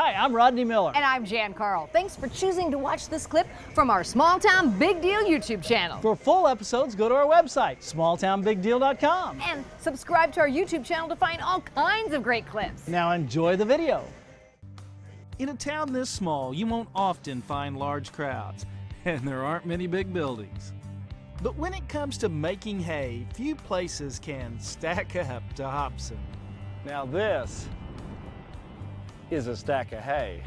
Hi, I'm Rodney Miller. And I'm Jan Carl. Thanks for choosing to watch this clip from our Small Town Big Deal YouTube channel. For full episodes, go to our website, smalltownbigdeal.com. And subscribe to our YouTube channel to find all kinds of great clips. Now enjoy the video. In a town this small, you won't often find large crowds, and there aren't many big buildings. But when it comes to making hay, few places can stack up to Hobson. Now this is a stack of hay.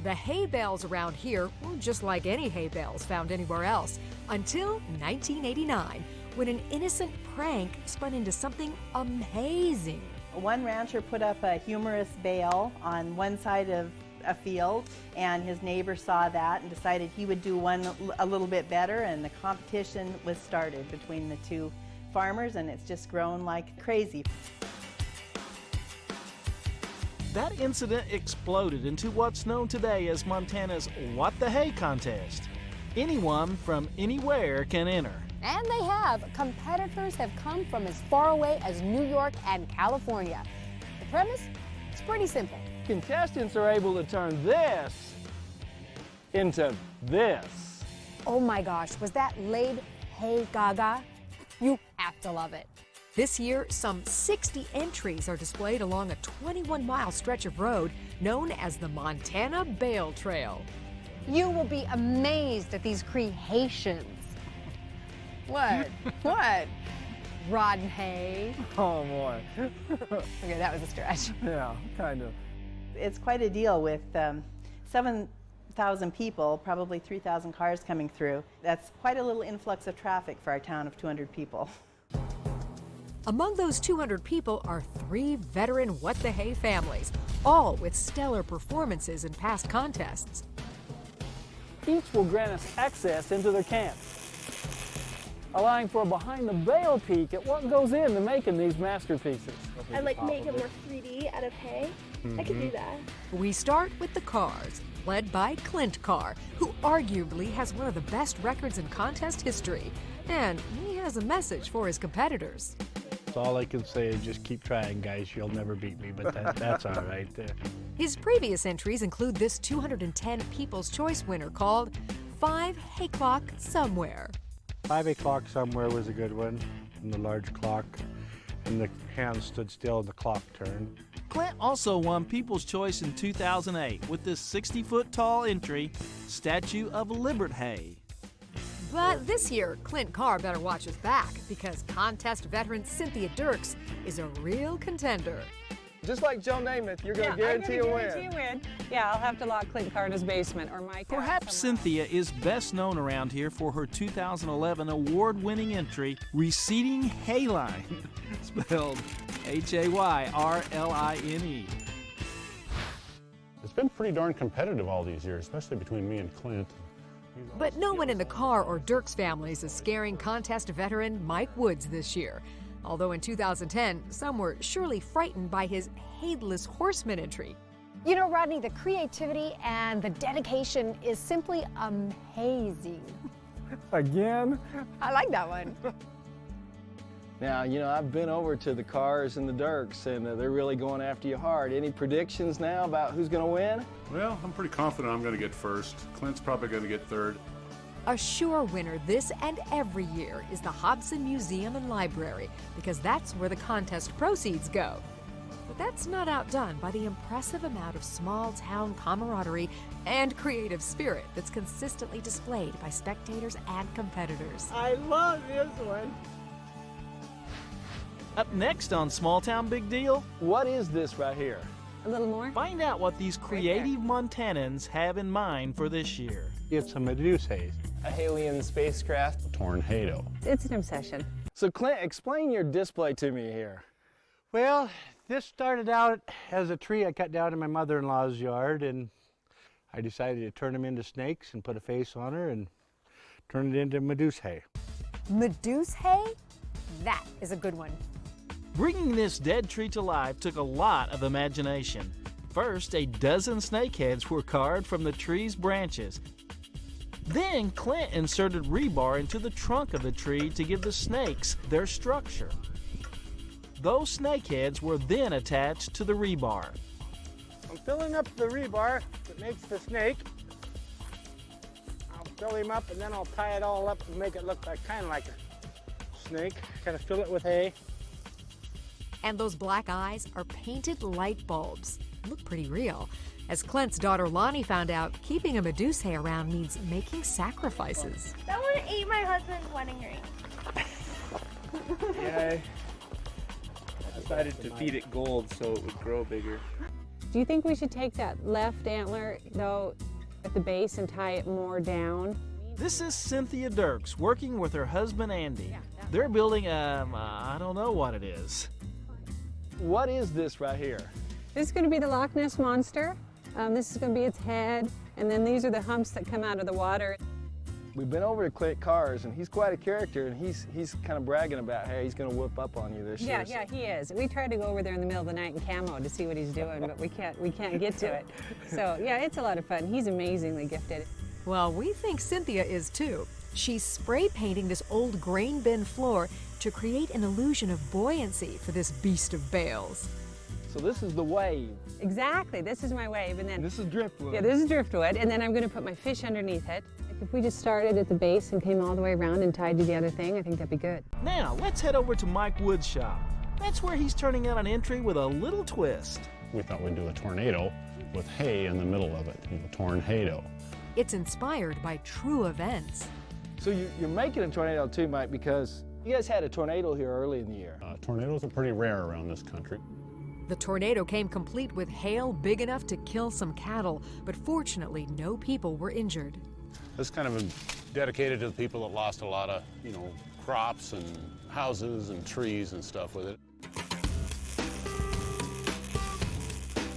The hay bales around here were just like any hay bales found anywhere else until 1989, when an innocent prank spun into something amazing. One rancher put up a humorous bale on one side of a field, and his neighbor saw that and decided he would do one a little bit better, and the competition was started between the two farmers, and it's just grown like crazy. That incident exploded into what's known today as Montana's What the Hay contest. Anyone from anywhere can enter. And they have. Competitors have come from as far away as New York and California. The premise? It's pretty simple. Contestants are able to turn this into this. Oh my gosh, was that laid hay gaga? You have to love it. This year, some 60 entries are displayed along a 21-mile stretch of road known as the Montana Bale Trail. You will be amazed at these creations. What? What? Rotten hay. Oh boy. Okay, that was a stretch. Yeah, kind of. It's quite a deal with 7,000 people, probably 3,000 cars coming through. That's quite a little influx of traffic for our town of 200 people. Among those 200 people are 3 veteran What the Hay families, all with stellar performances in past contests. Each will grant us access into their camp, allowing for a behind-the-bale peek at what goes into making these masterpieces. I like make it more 3D out of hay. I could do that. We start with the cars, led by Clint Carr, who arguably has one of the best records in contest history. And he has a message for his competitors. All I can say is just keep trying, guys. You'll never beat me, but that's all right. His previous entries include this 210 People's Choice winner called 5 Hay Clock Somewhere. 5 o'clock somewhere was a good one, and the large clock, and the hands stood still and the clock turned. Clint also won People's Choice in 2008 with this 60-foot-tall entry, Statue of Libert Hay. But this year, Clint Carr better watch his back because contest veteran Cynthia Dirks is a real contender. Just like Joe Namath, you're going to guarantee a win. Yeah, I'll have to lock Clint Carr in his basement or Mike. Perhaps Cynthia is best known around here for her 2011 award-winning entry, Receding Hayline, spelled Hayryline. It's been pretty darn competitive all these years, especially between me and Clint. But no one in the Carr or Dirks families is scaring contest veteran Mike Woods this year. Although in 2010, some were surely frightened by his Headless Horseman entry. You know, Rodney, the creativity and the dedication is simply amazing. Again? I like that one. Now, you know, I've been over to the Carrs and the Dirks, and they're really going after you hard. Any predictions now about who's going to win? Well, I'm pretty confident I'm going to get first. Clint's probably going to get third. A sure winner this and every year is the Hobson Museum and Library, because that's where the contest proceeds go. But that's not outdone by the impressive amount of small-town camaraderie and creative spirit that's consistently displayed by spectators and competitors. I love this one. Up next on Small Town Big Deal, What is this right here? A little more? find out what these creative Montanans have in mind for this year. It's a Medusa hay. A alien spacecraft. Tornado. It's an obsession. So Clint, explain your display to me here. Well, this started out as a tree I cut down in my mother-in-law's yard, and I decided to turn them into snakes and put a face on her and turn it into Medusa hay. Medusa hay? That is a good one. Bringing this dead tree to life took a lot of imagination. First, a dozen snakeheads were carved from the tree's branches. Then Clint inserted rebar into the trunk of the tree to give the snakes their structure. Those snakeheads were then attached to the rebar. I'm filling up the rebar that makes the snake. I'll fill him up and then I'll tie it all up and make it look like kind of like a snake. Kind of fill it with hay. And those black eyes are painted light bulbs. Look pretty real. As Clint's daughter Lonnie found out, keeping a Medusae around means making sacrifices. That one ate my husband's wedding ring. Yeah, I decided to feed it gold so it would grow bigger. Do you think we should take that left antler, though, at the base and tie it more down? This is Cynthia Dirks working with her husband Andy. They're building I don't know what it is. What is this right here? This is going to be the Loch Ness Monster. This is going to be its head, and then these are the humps that come out of the water. We've been over to Clint Carr's, and he's quite a character, and he's kind of bragging about, hey, he's going to whoop up on you this year. Yeah, he is. We tried to go over there in the middle of the night in camo to see what he's doing, but we can't get to it. So yeah, it's a lot of fun. He's amazingly gifted. Well, we think Cynthia is too. She's spray painting this old grain bin floor to create an illusion of buoyancy for this beast of bales. So this is the wave. Exactly, this is my wave, and then this is driftwood. Yeah, this is driftwood, and then I'm going to put my fish underneath it. If we just started at the base and came all the way around and tied to the other thing, I think that'd be good. Now, let's head over to Mike Wood's shop. That's where he's turning out an entry with a little twist. We thought we'd do a tornado with hay in the middle of it, tornado. It's inspired by true events. So you're making a tornado too, Mike, because you guys had a tornado here early in the year. Tornadoes are pretty rare around this country. The tornado came complete with hail big enough to kill some cattle, but fortunately no people were injured. This kind of dedicated to the people that lost a lot of, crops and houses and trees and stuff with it.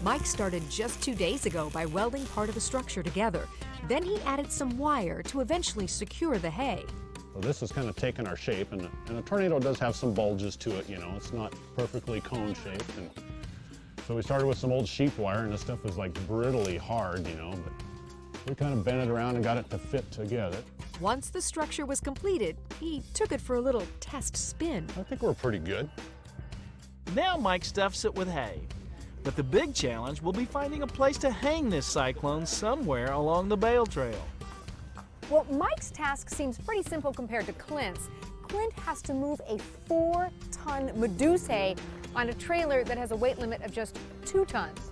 Mike started just 2 days ago by welding part of the structure together. Then he added some wire to eventually secure the hay. So this is kind of taking our shape, and a tornado does have some bulges to it, it's not perfectly cone-shaped. And so we started with some old sheep wire, and this stuff is like brittly hard, but we kind of bent it around and got it to fit together. Once the structure was completed, he took it for a little test spin. I think we're pretty good. Now Mike stuffs it with hay. But the big challenge will be finding a place to hang this cyclone somewhere along the bale trail. Well, Mike's task seems pretty simple compared to Clint's. Clint has to move a 4-ton Medusae on a trailer that has a weight limit of just 2 tons.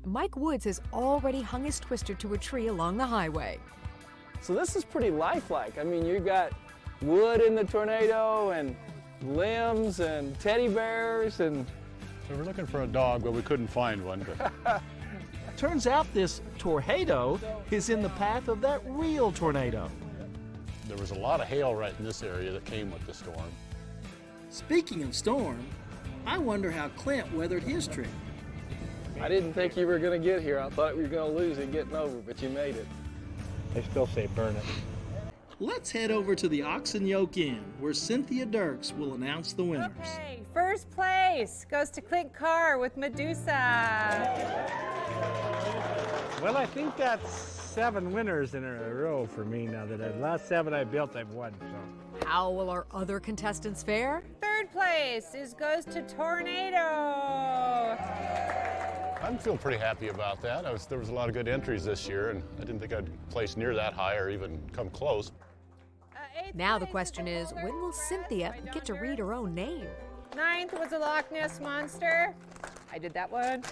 Mike Woods has already hung his twister to a tree along the highway. So this is pretty lifelike. I mean, you've got wood in the tornado and limbs and teddy bears and... So we're looking for a dog, but we couldn't find one. But... Turns out this tornado is in the path of that real tornado. There was a lot of hail right in this area that came with the storm. Speaking of storm, I wonder how Clint weathered his trip. I didn't think you were going to get here. I thought we were going to lose it getting over, but you made it. They still say burn it. Let's head over to the Oxen Yoke Inn, where Cynthia Dirks will announce the winners. Okay, first place goes to Clint Carr with Medusa. Well, I think that's 7 winners in a row for me now. That the last 7 I built, I've won. So. How will our other contestants fare? Third place goes to Tornado. I feel pretty happy about that. There was a lot of good entries this year, and I didn't think I'd place near that high or even come close. Now the question is, when will Cynthia get to read her own name? 9th was a Loch Ness Monster. I did that one.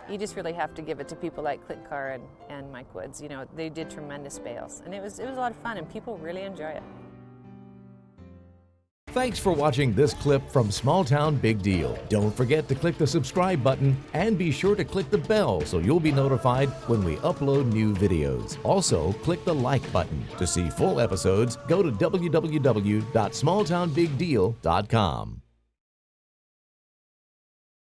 You just really have to give it to people like Clint Carr and Mike Woods. They did tremendous bales, and it was a lot of fun, and people really enjoy it. Thanks for watching this clip from Small Town Big Deal. Don't forget to click the subscribe button and be sure to click the bell so you'll be notified when we upload new videos. Also, click the like button. To see full episodes, go to www.smalltownbigdeal.com.